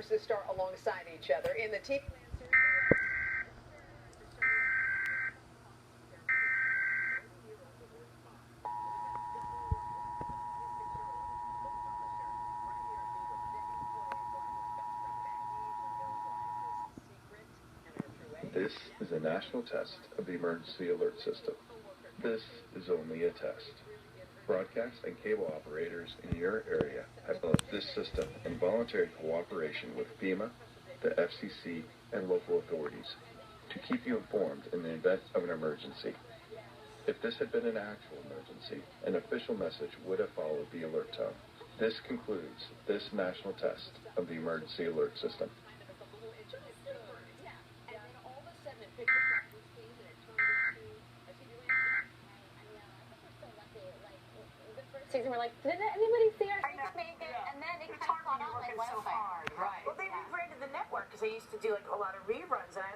actresses star alongside each other in the TV. This is a national test of the emergency alert system. This is only a test. Broadcast and cable operators in your area have developed this system in voluntary cooperation with FEMA, the FCC, and local authorities to keep you informed in the event of an emergency. If this had been an actual emergency, an official message would have followed the alert tone. This concludes this national test of the emergency alert system. Season, we're like, did anybody see our make it? And then it kind of caught on my website. Right. Well, they rebranded the network because I used to do like a lot of reruns, and I